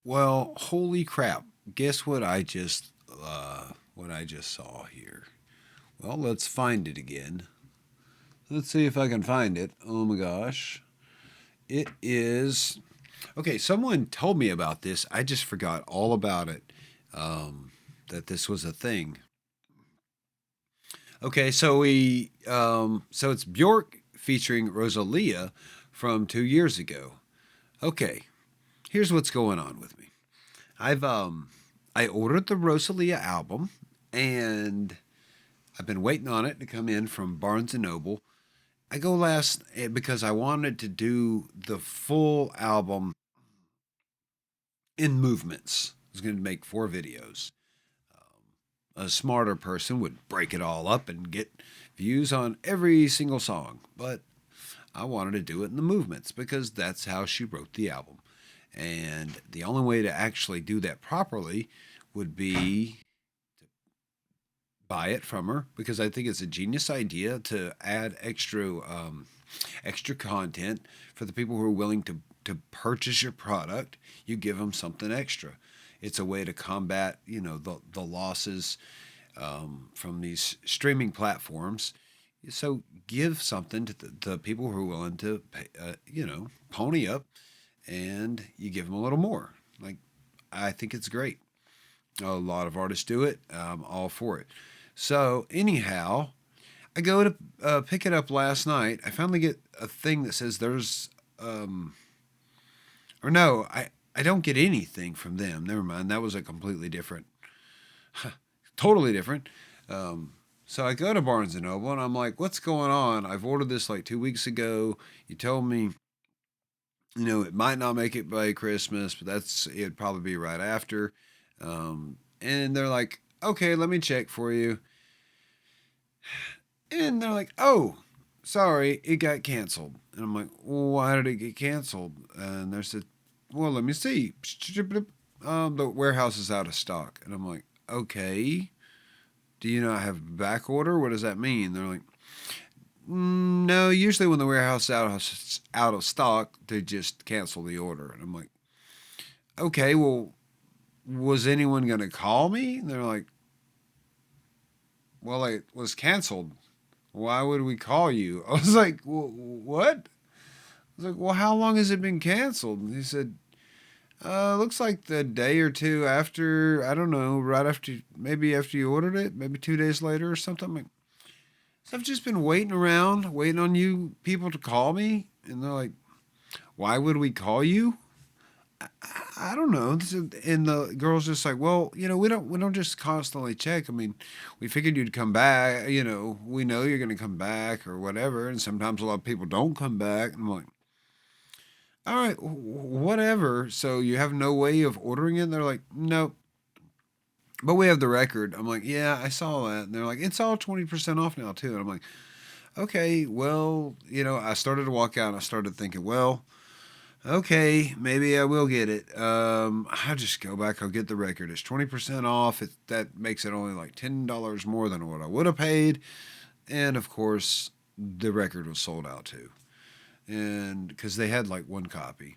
Well, holy crap. Guess what I just saw here. Well, let's find it again. Let's see if I can find it. Oh my gosh. It is okay, someone told me about this. I just forgot all about it. That this was a thing. Okay, so it's Bjork featuring Rosalia from 2 years ago. Okay, here's what's going on with me. I've I ordered the Rosalia album and I've been waiting on it to come in from Barnes and Noble. I go last because I wanted to do the full album in movements. I was going to make 4 videos. A smarter person would break it all up and get views on every single song, but I wanted to do it in the movements because that's how she wrote the album. And the only way to actually do that properly would be buy it from her because I think it's a genius idea to add extra content for the people who are willing to purchase your product. You give them something extra. It's a way to combat the losses from these streaming platforms. So give something to the people who are willing to pay, pony up, and you give them a little more. Like I think it's great. A lot of artists do it. I'm all for it. So anyhow, I go to pick it up last night. I finally get a thing that says there's, or no, I don't get anything from them. Never mind. That was a completely different, totally different. So I go to Barnes and Noble and I'm like, what's going on? I've ordered this like 2 weeks ago. You told me, it might not make it by Christmas, but it'd probably be right after. And they're like, okay, let me check for you. And they're like, oh, sorry, it got canceled. And I'm like, well, why did it get canceled? And they said, well, let me see. The warehouse is out of stock. And I'm like, okay, do you not have back order? What does that mean? They're like, no, usually when the warehouse is out of stock, they just cancel the order. And I'm like, okay, well, was anyone going to call me? And they're like, well, it was canceled. Why would we call you? I was like, what? I was like, well, how long has it been canceled? And he said, looks like the day or two after, I don't know, right after, maybe after you ordered it, maybe 2 days later or something. I'm like, so I've just been waiting around, waiting on you people to call me. And they're like, why would we call you? I don't know. And the girl's just like, well, we don't just constantly check. I mean, we figured you'd come back. We know you're going to come back or whatever. And sometimes a lot of people don't come back. And I'm like, all right, whatever. So you have no way of ordering it? And they're like, nope. But we have the record. I'm like, yeah, I saw that. And they're like, it's all 20% off now too. And I'm like, okay, well, I started to walk out and I started thinking, well, okay, maybe I will get it. I'll just go back. I'll get the record. It's 20% off. That makes it only like $10 more than what I would have paid. And of course, the record was sold out too. And because they had like one copy,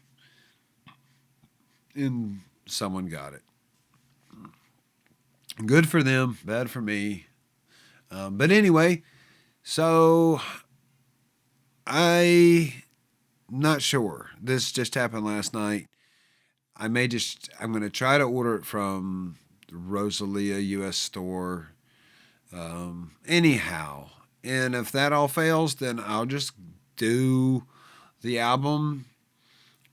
and someone got it. Good for them, bad for me. But anyway, so I'm not sure. This just happened last night. I'm going to try to order it from the Rosalia US store. Anyhow, and if that all fails, then I'll just do the album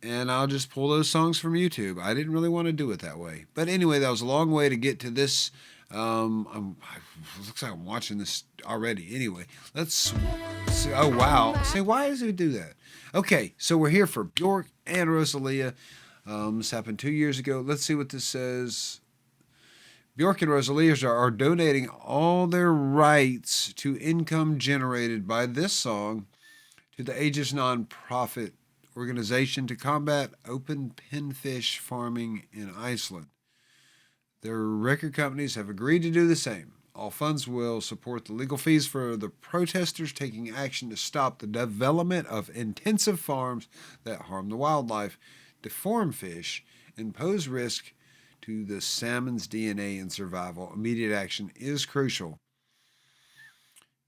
and I'll just pull those songs from YouTube. I didn't really want to do it that way. But anyway, that was a long way to get to this. Looks like I'm watching this already. Anyway, let's see. Oh, wow. Say, why does it do that? Okay, so we're here for Bjork and Rosalia. This happened 2 years ago. Let's see what this says. Bjork and Rosalia are donating all their rights to income generated by this song to the Aegis nonprofit organization to combat open pinfish farming in Iceland. Their record companies have agreed to do the same. All funds will support the legal fees for the protesters taking action to stop the development of intensive farms that harm the wildlife. deform fish and pose risk to the salmon's DNA and survival. Immediate action is crucial.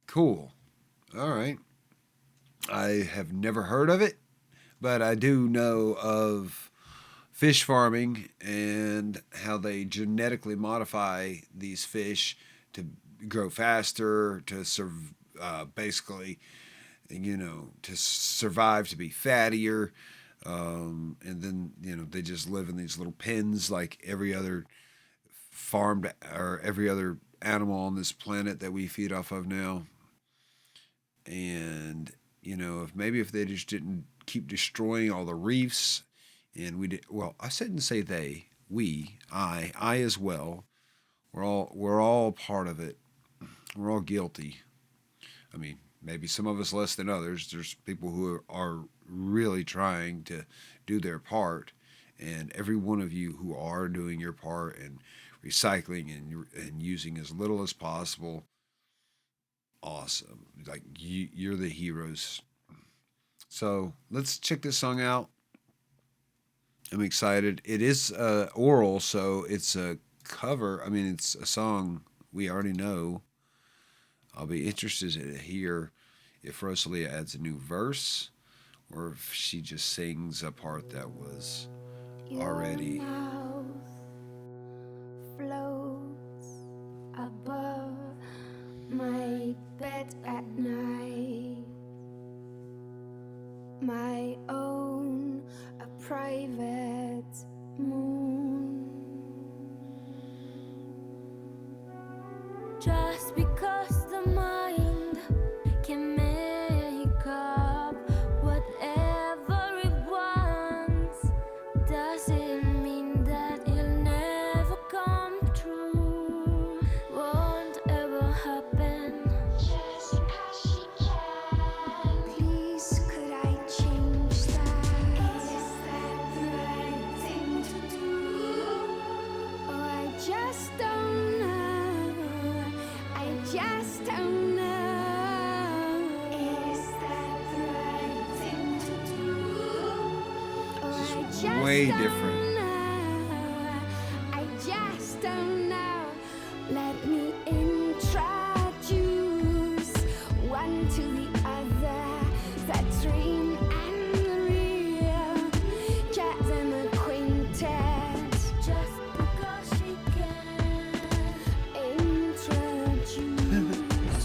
Cool. All right. I have never heard of it, but I do know of fish farming and how they genetically modify these fish to grow faster, to basically, to survive, to be fattier. And then, they just live in these little pens like every other farmed or every other animal on this planet that we feed off of now. And, if they just didn't keep destroying all the reefs, and we did, well, I shouldn't say they, we, I as well. We're all part of it. We're all guilty. I mean, maybe some of us less than others. There's people who are really trying to do their part, and every one of you who are doing your part and recycling and using as little as possible, awesome. Like you're the heroes. So let's check this song out. I'm excited. It is Orel, so it's a cover. I mean, it's a song we already know. I'll be interested to hear if Rosalia adds a new verse or if she just sings a part that was already. Your mouth floats above my bed at night. My own, a private moon. Just because the mind can make up whatever it wants, doesn't mean that it'll never come true. Won't ever happen. Just because she can. Please, could I change that? Is that the right thing to do? Oh, I just don't know. I just don't know. Is that the right thing to do? Oh, I just Way don't different. know. I just don't know. Let me introduce one to the other, that dream and the real, chat and acquainted. Just because she can introduce,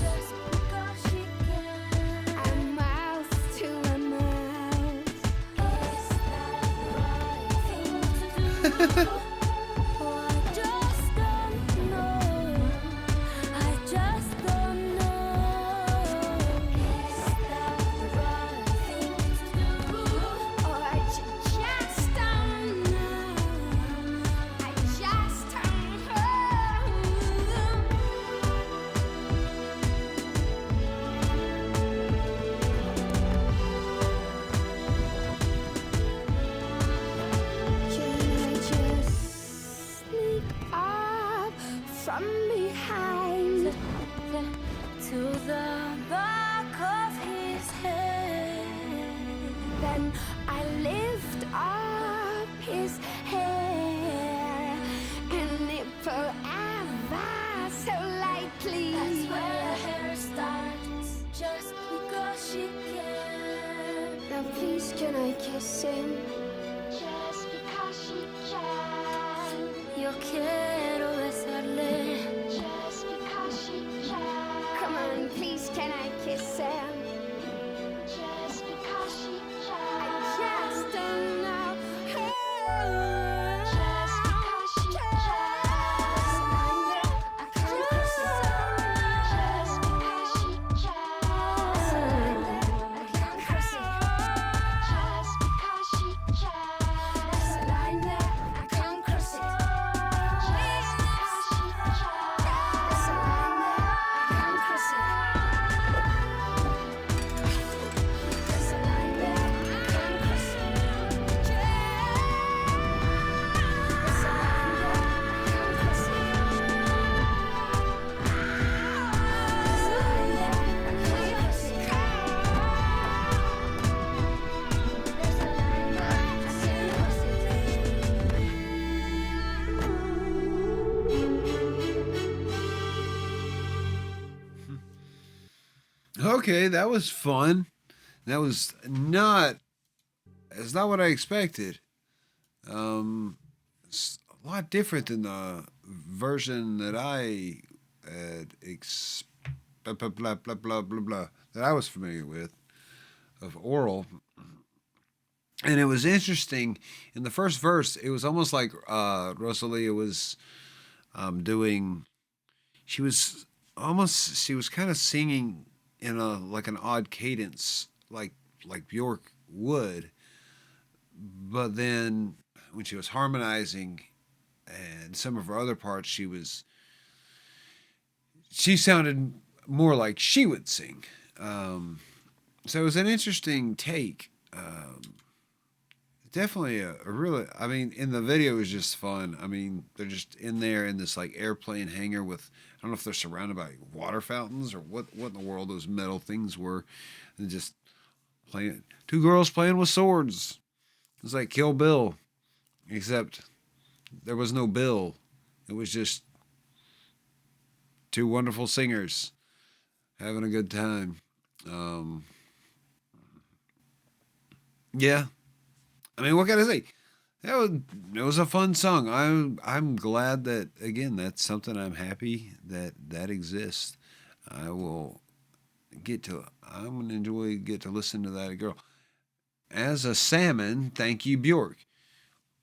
just because she can, a mouth to a mouth. Is that the right thing to do? Oh, I just don't know. I just don't know. Is that the right thing to do? Oh, I just don't know. I just don't know. Can I just sneak up from behind to the back of his head? Then I lift up his hair and nipple ever so lightly. That's where the hair starts, just because she can. Now please, can I kiss him? Just because she can. Yo quiero besarle. Just because she can. Come on, please, can I kiss him? Just because she can. I just don't know. Just because she can. I can't cross it. Just because she can. I can't cross it. Just because she can. There's a line there, I can't cross it. Just Okay, that was fun. That was not. It's not what I expected. It's a lot different than the version that I had blah blah blah blah blah blah blah that I was familiar with of Oral. And it was interesting in the first verse. It was almost like Rosalia was doing. She was almost. She was kind of singing in a like an odd cadence, like Bjork would. But then when she was harmonizing and some of her other parts, she sounded more like she would sing. So it was an interesting take. Definitely a really. I mean, in the video it was just fun. I mean, they're just in there in this like airplane hangar with. I don't know if they're surrounded by water fountains or what in the world those metal things were, and just playing. Two girls playing with swords. It's like Kill Bill, except there was no Bill. It was just two wonderful singers having a good time. Um, yeah, I mean, what can I say? That was it was a fun song. I'm glad that again that's something I'm happy that that exists. I will get to. I'm gonna enjoy get to listen to that girl as a salmon. Thank you, Bjork.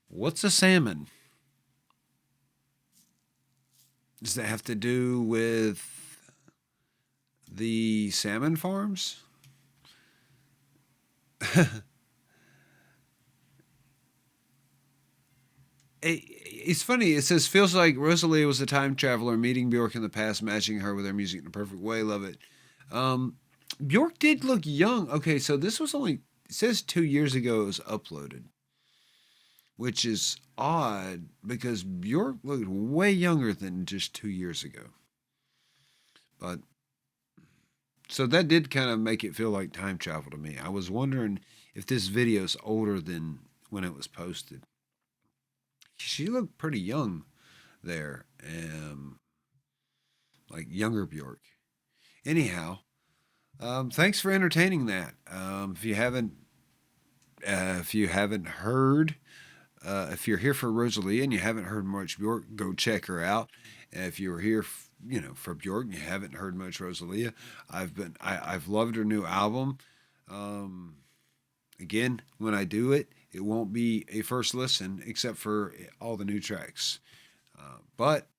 What's a salmon? Does that have to do with the salmon farms? It's funny. It says feels like Rosalia was a time traveler, meeting Bjork in the past, matching her with her music in a perfect way. Love it. Um, Bjork did look young. Okay, so this was only it says 2 years ago it was uploaded, which is odd because Bjork looked way younger than just 2 years ago. But so that did kind of make it feel like time travel to me. I was wondering if this video is older than when it was posted. She looked pretty young there, like younger Bjork. Anyhow, thanks for entertaining that. If you haven't heard, if you're here for Rosalie and you haven't heard much Bjork, go check her out. If you're here, for Bjork and you haven't heard much Rosalia, I've loved her new album. Um, Again, when I do it, it won't be a first listen except for all the new tracks. But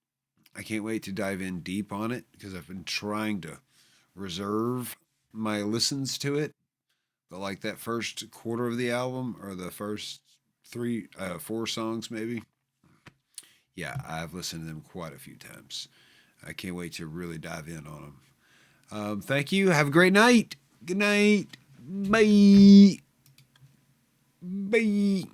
I can't wait to dive in deep on it because I've been trying to reserve my listens to it. But like that first quarter of the album or the first four songs maybe, yeah, I've listened to them quite a few times. I can't wait to really dive in on them. Thank you. Have a great night. Good night. Bye. Bye.